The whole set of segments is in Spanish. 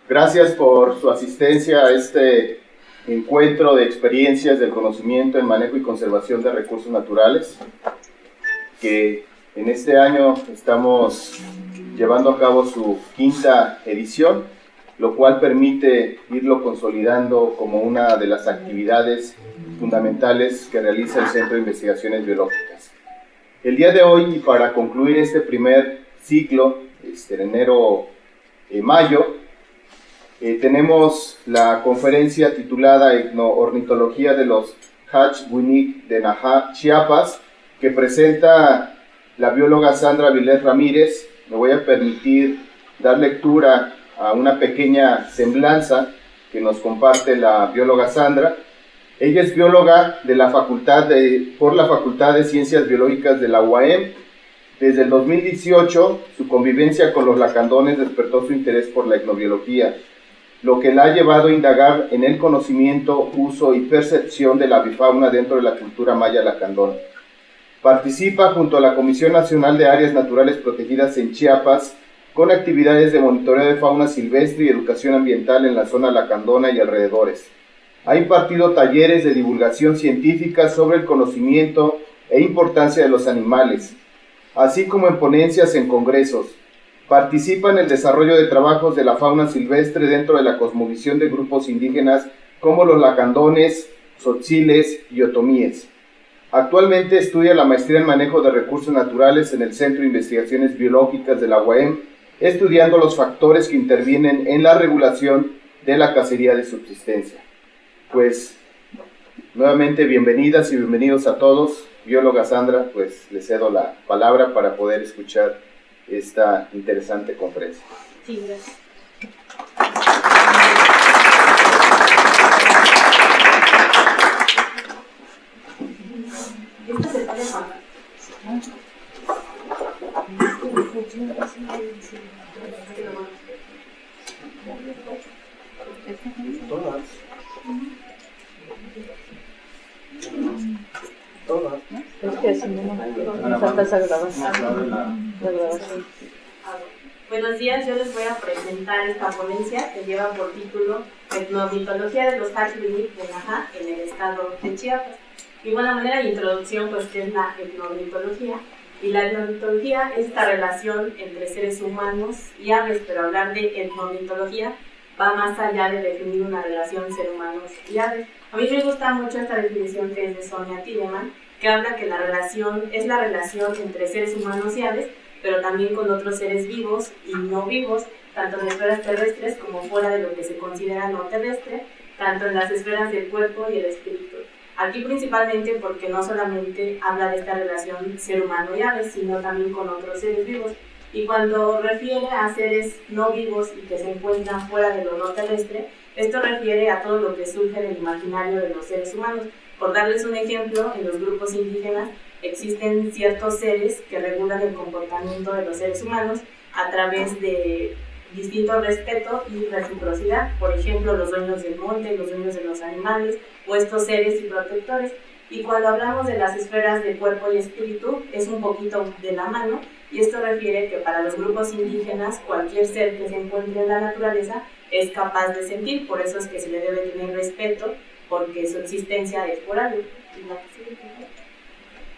Gracias por su asistencia a este encuentro de experiencias del conocimiento en manejo y conservación de recursos naturales, que en este año estamos llevando a cabo su quinta edición, lo cual permite irlo consolidando como una de las actividades fundamentales que realiza el Centro de Investigaciones Biológicas. El día de hoy, y para concluir este primer ciclo, en enero-mayo, tenemos la conferencia titulada Etnoornitología de los Hatch-Buinik de Najá, Chiapas, que presenta la bióloga Sandra Vilés Ramírez. Me voy a permitir dar lectura a una pequeña semblanza que nos comparte la bióloga Sandra. Ella es bióloga de la por la Facultad de Ciencias Biológicas de la UAM. Desde el 2018, su convivencia con los lacandones despertó su interés por la etnobiología, lo que la ha llevado a indagar en el conocimiento, uso y percepción de la avifauna dentro de la cultura maya lacandona. Participa junto a la Comisión Nacional de Áreas Naturales Protegidas en Chiapas con actividades de monitoreo de fauna silvestre y educación ambiental en la zona lacandona y alrededores. Ha impartido talleres de divulgación científica sobre el conocimiento e importancia de los animales, así como en ponencias en congresos. Participa en el desarrollo de trabajos de la fauna silvestre dentro de la cosmovisión de grupos indígenas como los lacandones, tzotziles y otomíes. Actualmente estudia la maestría en manejo de recursos naturales en el Centro de Investigaciones Biológicas de la UAM, estudiando los factores que intervienen en la regulación de la cacería de subsistencia. Pues, nuevamente bienvenidas y bienvenidos a todos. Bióloga Sandra, pues le cedo la palabra para poder escuchar esta interesante conferencia. Sí, gracias. ¿Esto se puede pagar? Todas. Es que si no nos falta esa grabación. Buenos días, yo les voy a presentar esta ponencia que lleva por título Etnoornitología de los Hatch-Buinik de Najá en el estado de Chiapas. Y buena manera de introducción, pues, ¿qué es la etnoornitología? Y la etnoornitología es esta relación entre seres humanos y aves, pero hablar de etnoornitología va más allá de definir una relación ser humanos y aves. A mí me gusta mucho esta definición que es de Sonia Tiedemann, que habla que la relación es la relación entre seres humanos y aves, pero también con otros seres vivos y no vivos, tanto en esferas terrestres como fuera de lo que se considera no terrestre, tanto en las esferas del cuerpo y el espíritu. Aquí principalmente porque no solamente habla de esta relación ser humano y aves, sino también con otros seres vivos. Y cuando refiere a seres no vivos y que se encuentran fuera de lo no terrestre, esto refiere a todo lo que surge del imaginario de los seres humanos. Por darles un ejemplo, en los grupos indígenas existen ciertos seres que regulan el comportamiento de los seres humanos a través de distinto respeto y reciprocidad. Por ejemplo, los dueños del monte, los dueños de los animales o estos seres y protectores. Y cuando hablamos de las esferas de cuerpo y espíritu, es un poquito de la mano, y esto refiere que para los grupos indígenas cualquier ser que se encuentre en la naturaleza es capaz de sentir, por eso es que se le debe tener respeto, porque su existencia es por algo.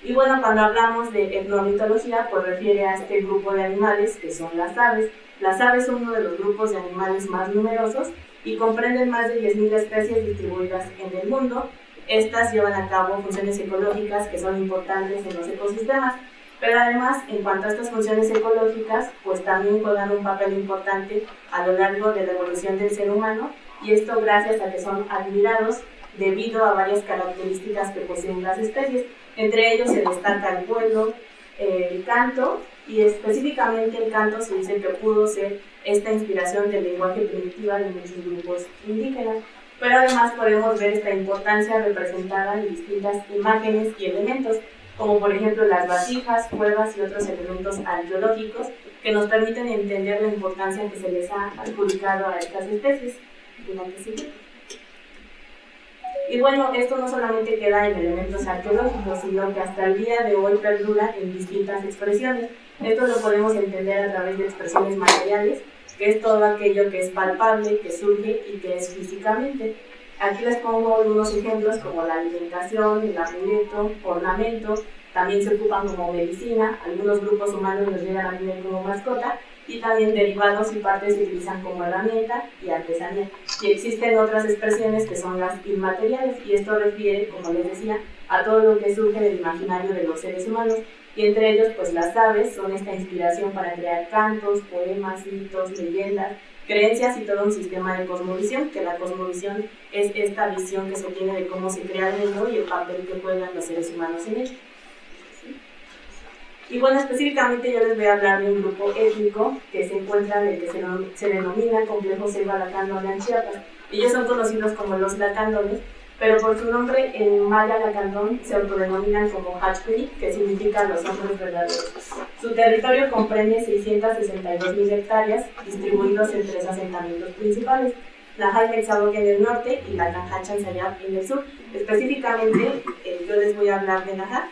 Y bueno, cuando hablamos de etnoornitología, pues refiere a este grupo de animales que son las aves. Las aves son uno de los grupos de animales más numerosos y comprenden más de 10.000 especies distribuidas en el mundo. Estas llevan a cabo funciones ecológicas que son importantes en los ecosistemas, pero además, en cuanto a estas funciones ecológicas, pues también juegan un papel importante a lo largo de la evolución del ser humano, y esto gracias a que son admirados debido a varias características que poseen las especies. Entre ellos se destaca el vuelo, el canto, y específicamente el canto se dice que pudo ser esta inspiración del lenguaje primitiva de muchos grupos indígenas. Pero además podemos ver esta importancia representada en distintas imágenes y elementos, como por ejemplo las vasijas, cuevas y otros elementos arqueológicos que nos permiten entender la importancia que se les ha adjudicado a estas especies. Y bueno, esto no solamente queda en elementos arqueológicos, sino que hasta el día de hoy perdura en distintas expresiones. Esto lo podemos entender a través de expresiones materiales, que es todo aquello que es palpable, que surge y que es físicamente. Aquí les pongo algunos ejemplos como la alimentación, el amuleto, ornamento, también se ocupan como medicina, algunos grupos humanos los llegan a tener como mascota, y también derivados y partes se utilizan como herramienta y artesanía. Y existen otras expresiones que son las inmateriales, y esto refiere, como les decía, a todo lo que surge del imaginario de los seres humanos, y entre ellos pues las aves son esta inspiración para crear cantos, poemas, mitos, leyendas, creencias y todo un sistema de cosmovisión, que la cosmovisión es esta visión que se tiene de cómo se crea el mundo y el papel que juegan los seres humanos en él. Y bueno, específicamente yo les voy a hablar de un grupo étnico que se encuentra en el que se denomina Complejo Selva Lacandona en Chiapas. Ellos son conocidos como los lacandones, pero por su nombre en maya lacandón se autodenominan como Hachpiri, que significa los hombres verdaderos. Su territorio comprende 662.000 hectáreas, distribuidos en 3 asentamientos principales: Najal Mexaboque en el norte y la Canjacha Sayab en el sur. Específicamente, yo les voy a hablar de Najal,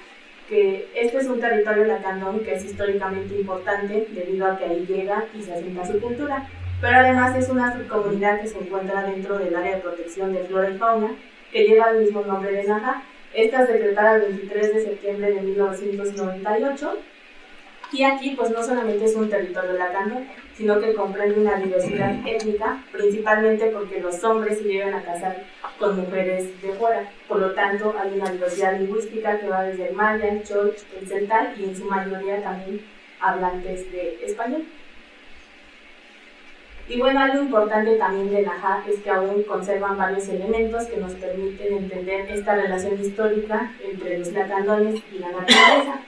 que este es un territorio lacandón que es históricamente importante debido a que ahí llega y se asienta su cultura, pero además es una subcomunidad que se encuentra dentro del área de protección de flora y fauna, que lleva el mismo nombre de Najal. Esta es decretada el 23 de septiembre de 1998, y aquí pues no solamente es un territorio lacandón, sino que comprende una diversidad étnica, principalmente porque los hombres se llegan a casar con mujeres de fuera. Por lo tanto, hay una diversidad lingüística que va desde el maya, el chol, el celtal y en su mayoría también hablantes de español. Y bueno, algo importante también de Najal es que aún conservan varios elementos que nos permiten entender esta relación histórica entre los lacandones y la naturaleza.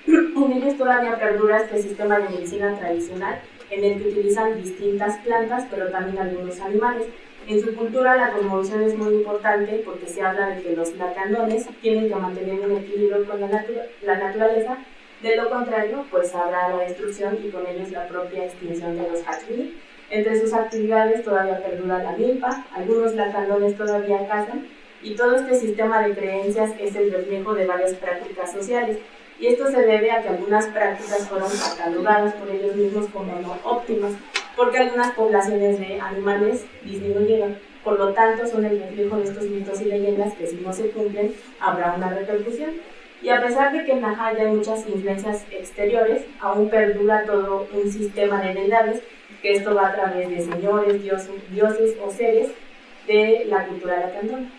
En ellos todavía perdura este sistema de medicina tradicional en el que utilizan distintas plantas, pero también algunos animales. En su cultura la cosmovisión es muy importante porque se habla de que los lacandones tienen que mantener un equilibrio con la naturaleza, de lo contrario pues habrá la destrucción y con ellos la propia extinción de los hachmiri. Entre sus actividades todavía perdura la milpa, algunos lacandones todavía cazan, y todo este sistema de creencias es el reflejo de varias prácticas sociales. Y esto se debe a que algunas prácticas fueron catalogadas por ellos mismos como no óptimas, porque algunas poblaciones de animales disminuyeron. Por lo tanto, son el reflejo de estos mitos y leyendas que si no se cumplen, habrá una repercusión. Y a pesar de que en Najal hay muchas influencias exteriores, aún perdura todo un sistema de deidades, que esto va a través de señores, dioses o seres de la cultura lacandona.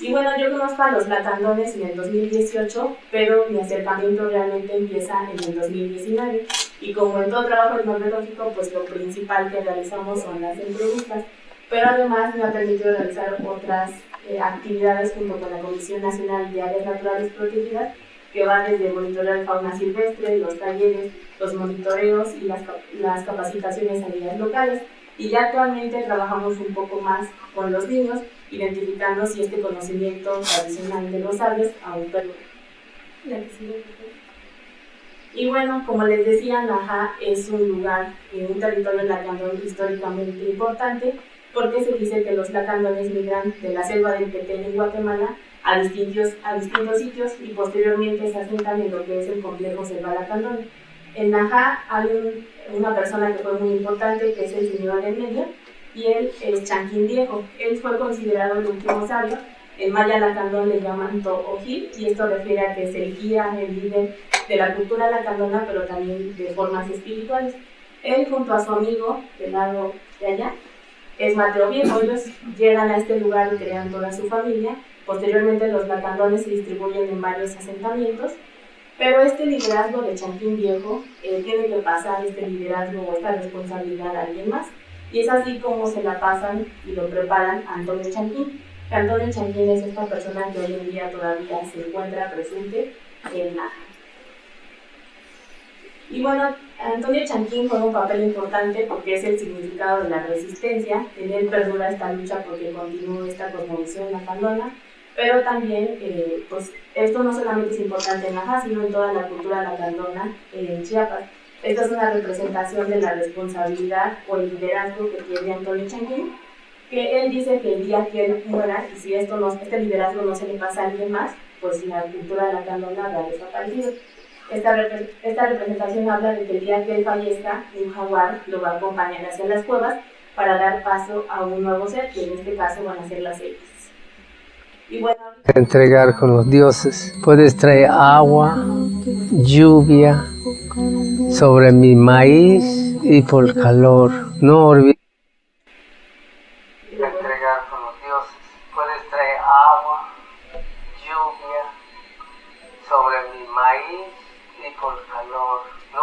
Y bueno, yo conozco a los lacandones en el 2018, pero mi acercamiento realmente empieza en el 2019. Y como en todo trabajo etnológico, pues lo principal que realizamos son las entrevistas. Pero además me ha permitido realizar otras actividades junto con la Comisión Nacional de Áreas Naturales Protegidas, que va desde el monitoreo de fauna silvestre, los talleres, los monitoreos y las capacitaciones a guías locales. Y ya actualmente trabajamos un poco más con los niños, identificando si este conocimiento tradicional de los aves aún perdura. Y bueno, como les decía, Najal es un lugar, un territorio lacandón históricamente importante, porque se dice que los lacandones migran de la selva del Petén en Guatemala a distintos sitios y posteriormente se asientan en lo que es el complejo selva lacandón. En Najal hay una persona que fue muy importante, que es el señor en medio, y él es Chanquín Viejo. Él fue considerado el último sabio. En maya lacandón le llaman To'ojil, y esto refiere a que es el guía, el líder de la cultura lacandona, pero también de formas espirituales. Él, junto a su amigo del lado de allá, es Mateo Viejo. Ellos llegan a este lugar y crean toda su familia. Posteriormente los lacandones se distribuyen en varios asentamientos, pero este liderazgo de Chanquín Viejo tiene que pasar este liderazgo o esta responsabilidad a alguien más. Y es así como se la pasan y lo preparan a Antonio Chanquín. Antonio Chanquín es esta persona que hoy en día todavía se encuentra presente en Najal. Y bueno, Antonio Chanquín juega un papel importante porque es el significado de la resistencia. En él perdura esta lucha porque continúa esta cosmovisión lacandona, pero también pues esto no solamente es importante en Najal, sino en toda la cultura lacandona en Chiapas. Esta es una representación de la responsabilidad o el liderazgo que tiene Antonio Chanquín, que él dice que el día que él muera, y si este liderazgo no se le pasa a alguien más, pues la cultura lacandona habrá desaparecido. Esta representación habla de que el día que él fallezca, un jaguar lo va a acompañar hacia las cuevas para dar paso a un nuevo ser, que en este caso van a ser las ellas. Y bueno, entregar con los dioses, puedes traer agua, lluvia sobre mi maíz y por calor. No olvides entregar con los dioses, puedes traer agua, lluvia sobre mi maíz y por calor. No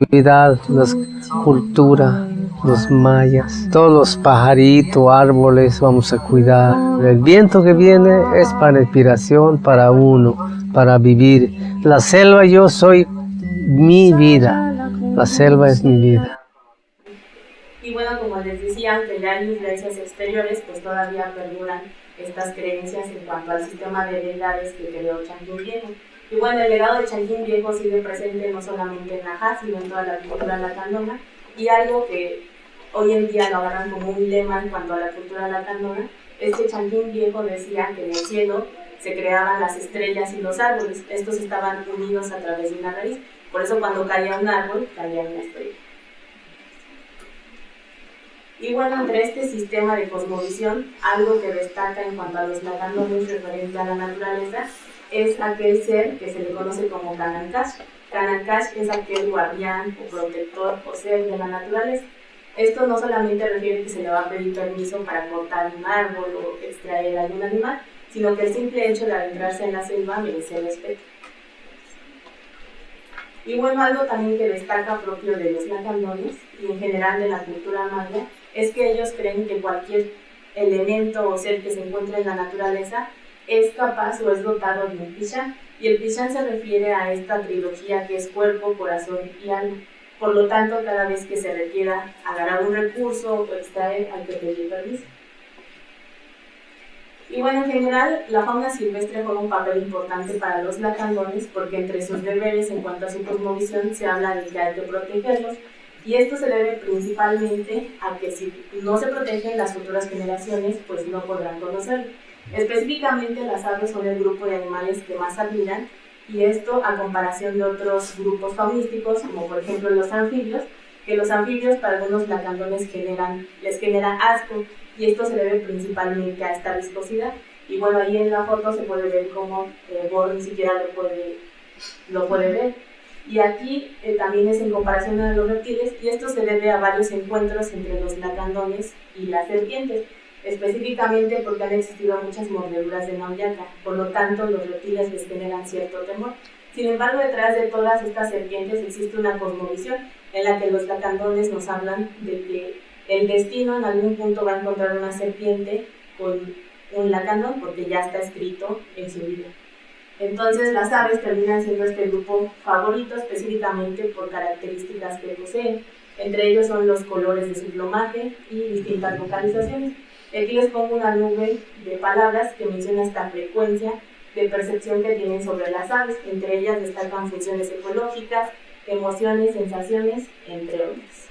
olvidar las culturas, los mayas, todos los pajaritos, árboles, vamos a cuidar. El viento que viene es para inspiración, para uno, para vivir. La selva, yo soy mi vida, la selva es mi vida. Y bueno, como les decía, aunque ya hay influencias exteriores, pues todavía perduran estas creencias en cuanto al sistema de deidades que creó Chanquín Viejo. Y bueno, el legado de Chanquín Viejo sigue presente no solamente en Najá, sino en toda la cultura lacandona, y algo que hoy en día lo agarran como un lema en cuanto a la cultura lacandona es que Chanquín Viejo decía que en el cielo se creaban las estrellas y los árboles. Estos estaban unidos a través de una raíz, por eso cuando caía un árbol, caía una estrella. Y bueno, entre este sistema de cosmovisión, algo que destaca en cuanto a los lacandones referente a la naturaleza es aquel ser que se le conoce como Canancash. Canancash es aquel guardián o protector o ser de la naturaleza. Esto no solamente refiere que se le va a pedir permiso para cortar un árbol o extraer algún animal, sino que el simple hecho de adentrarse en la selva merece respeto. Y bueno, algo también que destaca propio de los lacandones y en general de la cultura maya es que ellos creen que cualquier elemento o ser que se encuentre en la naturaleza es capaz o es dotado de un pichán. Y el pichán se refiere a esta trilogía que es cuerpo, corazón y alma. Por lo tanto, cada vez que se requiera agarrar un recurso o extraer, hay que pedir permiso. Y bueno, en general, la fauna silvestre juega un papel importante para los lacandones porque entre sus deberes en cuanto a su cosmovisión se habla de que hay que protegerlos, y esto se debe principalmente a que si no se protegen las futuras generaciones, pues no podrán conocerlo. Específicamente las aves son el grupo de animales que más admiran, y esto a comparación de otros grupos faunísticos, como por ejemplo los anfibios, que los anfibios para algunos lacandones les genera asco, y esto se debe principalmente a esta viscosidad. Y bueno, ahí en la foto se puede ver cómo Bor ni siquiera lo puede ver. Y aquí también es en comparación a los reptiles, y esto se debe a varios encuentros entre los lacandones y las serpientes, específicamente porque han existido muchas mordeduras de Nauyaca, por lo tanto los reptiles les generan cierto temor. Sin embargo, detrás de todas estas serpientes existe una cosmovisión en la que los lacandones nos hablan de que el destino en algún punto va a encontrar una serpiente con un lacandón, porque ya está escrito en su vida. Entonces las aves terminan siendo este grupo favorito específicamente por características que poseen. Entre ellos son los colores de su plumaje y distintas vocalizaciones. Aquí les pongo una nube de palabras que menciona esta frecuencia de percepción que tienen sobre las aves. Entre ellas destacan funciones ecológicas, emociones, sensaciones, entre otras.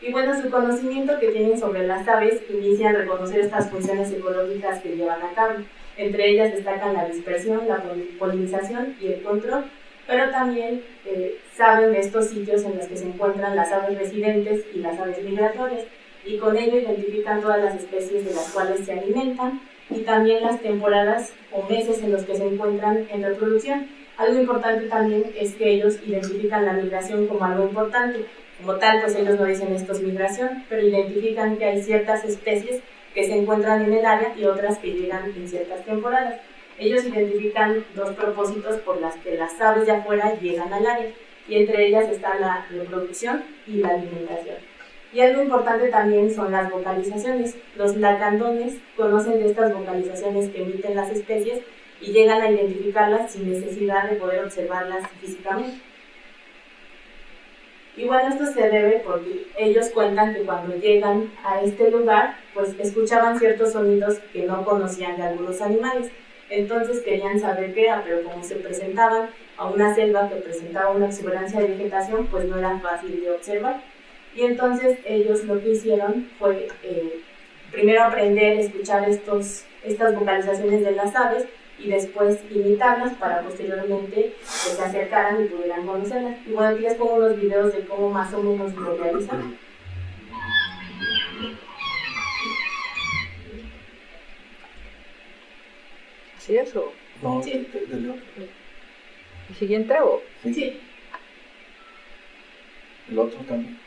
Y bueno, su conocimiento que tienen sobre las aves inicia en reconocer estas funciones ecológicas que llevan a cabo. Entre ellas destacan la dispersión, la polinización y el control, pero también saben de estos sitios en los que se encuentran las aves residentes y las aves migratorias, y con ello identifican todas las especies de las cuales se alimentan y también las temporadas o meses en los que se encuentran en reproducción. Algo importante también es que ellos identifican la migración como algo importante. Como tal, pues ellos no dicen esto es migración, pero identifican que hay ciertas especies que se encuentran en el área y otras que llegan en ciertas temporadas. Ellos identifican dos propósitos por las que las aves de afuera llegan al área, y entre ellas está la reproducción y la alimentación. Y algo importante también son las vocalizaciones. Los lacandones conocen de estas vocalizaciones que emiten las especies y llegan a identificarlas sin necesidad de poder observarlas físicamente. Y bueno, esto se debe porque ellos cuentan que cuando llegan a este lugar, pues escuchaban ciertos sonidos que no conocían de algunos animales. Entonces querían saber qué era, pero como se presentaban a una selva que presentaba una exuberancia de vegetación, pues no era fácil de observar. Y entonces ellos lo que hicieron fue primero aprender a escuchar estas vocalizaciones de las aves, y después imitarlas para posteriormente que se acercaran y pudieran conocerlas. Y bueno, aquí les pongo unos videos de cómo más o menos lo realizan. ¿Sí eso? No, Sí. del otro. ¿El siguiente o? Sí. El otro también.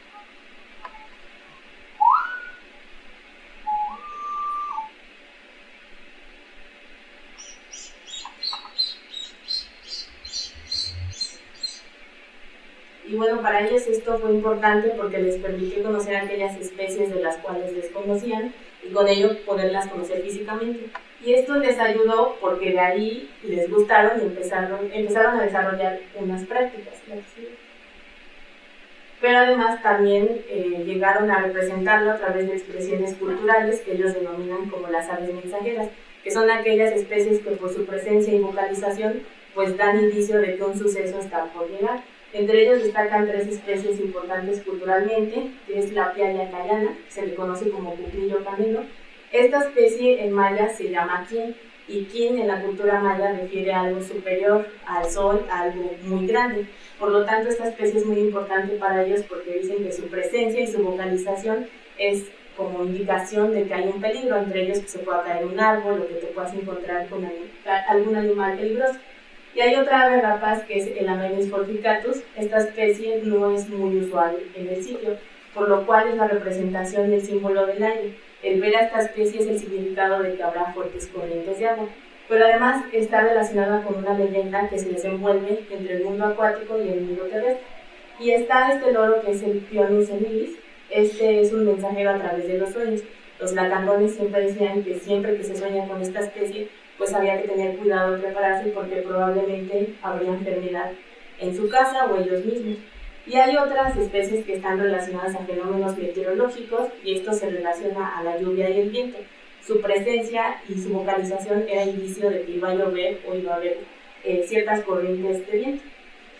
Y bueno, para ellos esto fue importante porque les permitió conocer aquellas especies de las cuales desconocían y con ello poderlas conocer físicamente. Y esto les ayudó porque de ahí les gustaron y empezaron a desarrollar unas prácticas. Pero además también llegaron a representarlo a través de expresiones culturales que ellos denominan como las aves mensajeras, que son aquellas especies que por su presencia y vocalización pues dan indicio de que un suceso está por llegar. Entre ellos destacan 3 especies importantes culturalmente, que es la piaya cayana, que se le conoce como cuclillo canelo. Esta especie en maya se llama kin, y kin en la cultura maya refiere a algo superior al sol, a algo muy grande. Por lo tanto, esta especie es muy importante para ellos porque dicen que su presencia y su vocalización es como indicación de que hay un peligro, entre ellos que se pueda caer un árbol o que te puedas encontrar con algún animal peligroso. Y hay otra ave rapaz que es el Amelis forficatus. Esta especie no es muy usual en el sitio, por lo cual es la representación del símbolo del aire. El ver a esta especie es el significado de que habrá fuertes corrientes de agua. Pero además está relacionada con una leyenda que se desenvuelve entre el mundo acuático y el mundo terrestre. Y está este loro que es el Pionus emilis. Este es un mensajero a través de los sueños. Los lacandones siempre decían que siempre que se sueña con esta especie, pues había que tener cuidado de prepararse porque probablemente habría enfermedad en su casa o ellos mismos. Y hay otras especies que están relacionadas a fenómenos meteorológicos y esto se relaciona a la lluvia y el viento. Su presencia y su vocalización era indicio de que iba a llover o iba a haber ciertas corrientes de viento.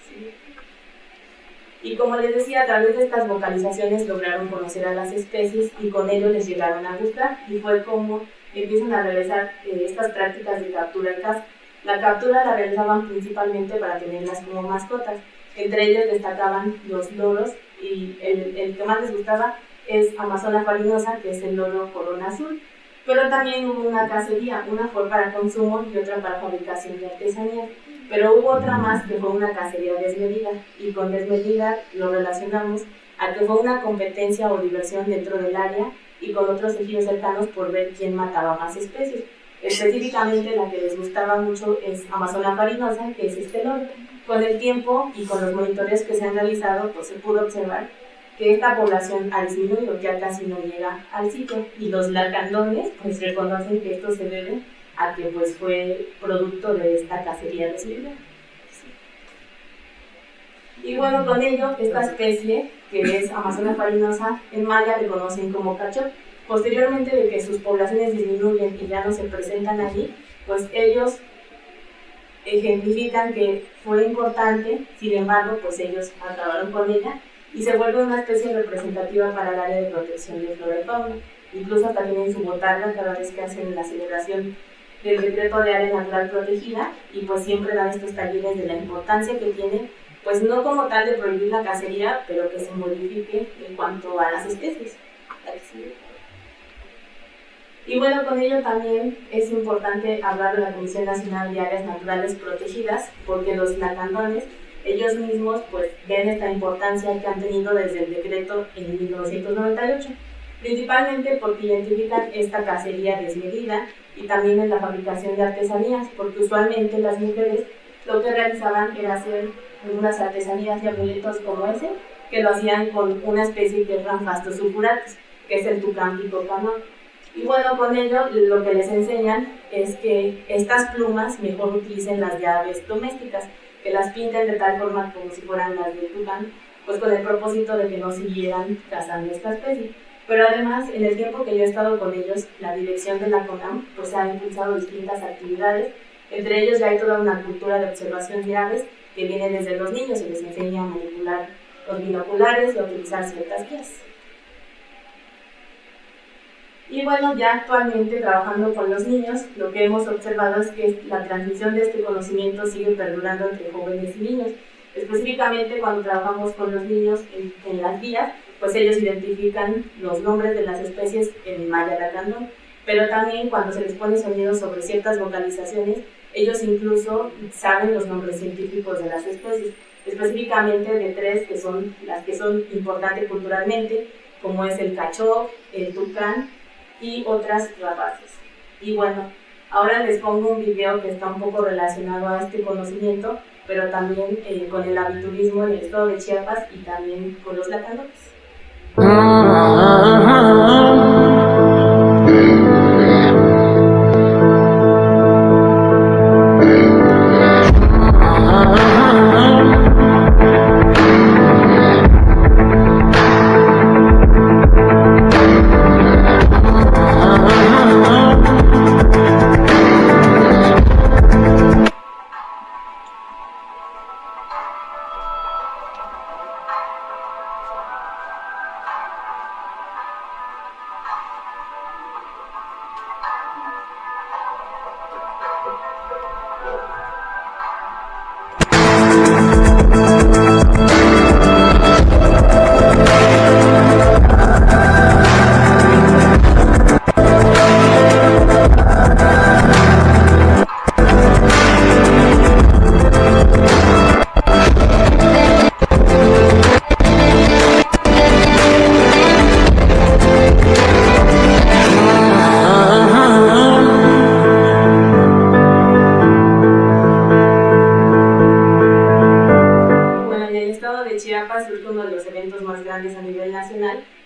¿Sí? Y como les decía, a través de estas vocalizaciones lograron conocer a las especies y con ello les llegaron a gustar y fue como empiezan a realizar estas prácticas de captura en caza. La captura la realizaban principalmente para tenerlas como mascotas. Entre ellos destacaban los loros y el que más les gustaba es Amazona farinosa, que es el loro corona azul. Pero también hubo una cacería, una fue para consumo y otra para fabricación de artesanía. Pero hubo otra más que fue una cacería desmedida, y con desmedida lo relacionamos a que fue una competencia o diversión dentro del área y con otros ejidos cercanos por ver quién mataba más especies. Específicamente la que les gustaba mucho es Amazona farinosa, que es este loro. Con el tiempo y con los monitoreos que se han realizado, pues se pudo observar que esta población ha disminuido, ya casi no llega al sitio, y los lacandones pues reconocen que esto se debe a que pues fue producto de esta cacería desmedida. Y bueno, con ello, esta especie, que es Amazona farinosa, en maya le conocen como cachot. Posteriormente de que sus poblaciones disminuyen y ya no se presentan allí, pues ellos ejemplifican que fue importante, sin embargo, pues ellos acabaron con ella y se vuelve una especie representativa para el área de protección de flora y fauna. Incluso hasta tienen su botarga cada vez que hacen la celebración del decreto de área natural protegida y pues siempre dan estos talleres de la importancia que tiene, pues no como tal de prohibir la cacería, pero que se modifique en cuanto a las especies. Y bueno, con ello también es importante hablar de la Comisión Nacional de Áreas Naturales Protegidas, porque los lacandones, ellos mismos, pues ven esta importancia que han tenido desde el decreto en 1998, principalmente porque identifican esta cacería desmedida y también en la fabricación de artesanías, porque usualmente las mujeres lo que realizaban era hacer algunas artesanías y amuletos como ese, que lo hacían con una especie que es Ramphasto sulfuratus, que es el tucán picocamón. Y bueno, con ello lo que les enseñan es que estas plumas mejor utilicen las de aves domésticas, que las pinten de tal forma como si fueran las del tucán, pues con el propósito de que no siguieran cazando esta especie. Pero además, en el tiempo que yo he estado con ellos, la dirección de la CONAM pues ha impulsado distintas actividades, entre ellos ya hay toda una cultura de observación de aves que viene desde los niños, se les enseña a manipular los binoculares y a utilizar ciertas guías. Y bueno, ya actualmente trabajando con los niños, lo que hemos observado es que la transmisión de este conocimiento sigue perdurando entre jóvenes y niños. Específicamente cuando trabajamos con los niños en las guías, pues ellos identifican los nombres de las especies en maya lacandón, pero también cuando se les pone sonidos sobre ciertas vocalizaciones, ellos incluso saben los nombres científicos de las especies, específicamente de tres que son las que son importantes culturalmente, como es el cachó, el tucán y otras rapaces. Y bueno, ahora les pongo un video que está un poco relacionado a este conocimiento, pero también con el aviturismo en el estado de Chiapas y también con los lacandones.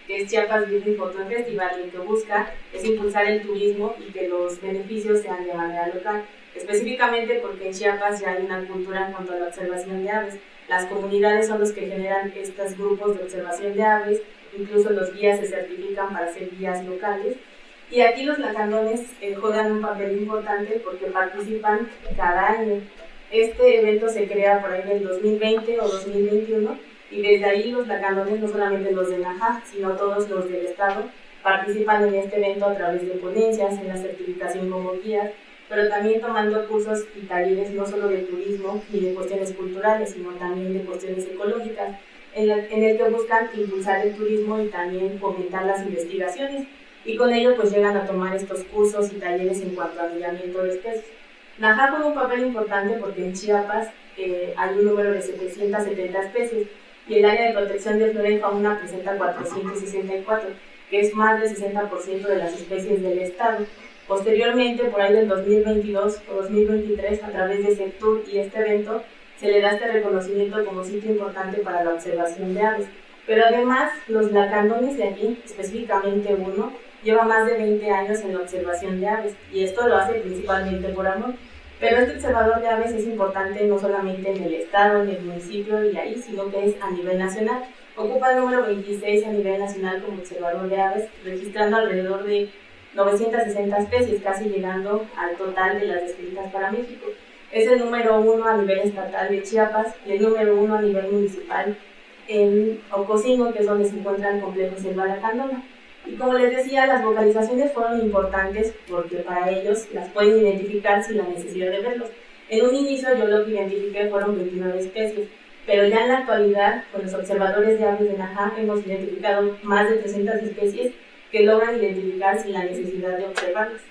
Que es Chiapas Beauty Photo Festival, y que busca es impulsar el turismo y que los beneficios sean de manera local, específicamente porque en Chiapas ya hay una cultura en cuanto a la observación de aves. Las comunidades son los que generan estos grupos de observación de aves, incluso los guías se certifican para ser guías locales, y aquí los lacandones juegan un papel importante porque participan cada año. Este evento se crea por ahí en el 2020 o 2021, y desde ahí los lacandones, no solamente los de Najá, sino todos los del estado, participan en este evento a través de ponencias, en la certificación como guías, pero también tomando cursos y talleres no solo de turismo y de cuestiones culturales, sino también de cuestiones ecológicas, en el que buscan impulsar el turismo y también fomentar las investigaciones, y con ello pues llegan a tomar estos cursos y talleres en cuanto a anillamiento de especies. Najá juega un papel importante porque en Chiapas hay un número de 770 especies, y el área de protección de flora y fauna presenta 464, que es más del 60% de las especies del estado. Posteriormente, por ahí del 2022 o 2023, a través de Sectur y este evento, se le da este reconocimiento como sitio importante para la observación de aves. Pero además, los lacandones de aquí, específicamente uno, lleva más de 20 años en la observación de aves, y esto lo hace principalmente por amor. Pero este observador de aves es importante no solamente en el estado, en el municipio y ahí, sino que es a nivel nacional. Ocupa el número 26 a nivel nacional como observador de aves, registrando alrededor de 960 especies, casi llegando al total de las descritas para México. Es el número 1 a nivel estatal de Chiapas y el número 1 a nivel municipal en Ocosingo, que es donde se encuentra el complejo Selva Lacandona. Y como les decía, las vocalizaciones fueron importantes porque para ellos las pueden identificar sin la necesidad de verlos. En un inicio yo lo que identifiqué fueron 29 especies, pero ya en la actualidad, con los observadores de aves de Najá, hemos identificado más de 300 especies que logran identificar sin la necesidad de observarlas.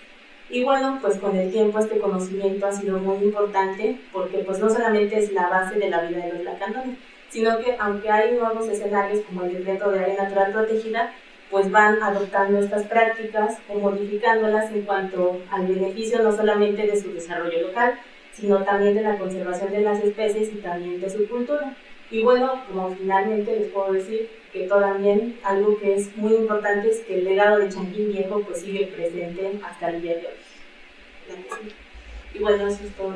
Y bueno, pues con el tiempo este conocimiento ha sido muy importante porque pues no solamente es la base de la vida de los lacandones, sino que aunque hay nuevos escenarios como el decreto de área natural protegida, pues van adoptando estas prácticas o modificándolas en cuanto al beneficio no solamente de su desarrollo local, sino también de la conservación de las especies y también de su cultura. Y bueno, como finalmente les puedo decir que también algo que es muy importante es que el legado de Chanquín Viejo pues sigue presente hasta el día de hoy. Gracias. Y bueno, eso es todo.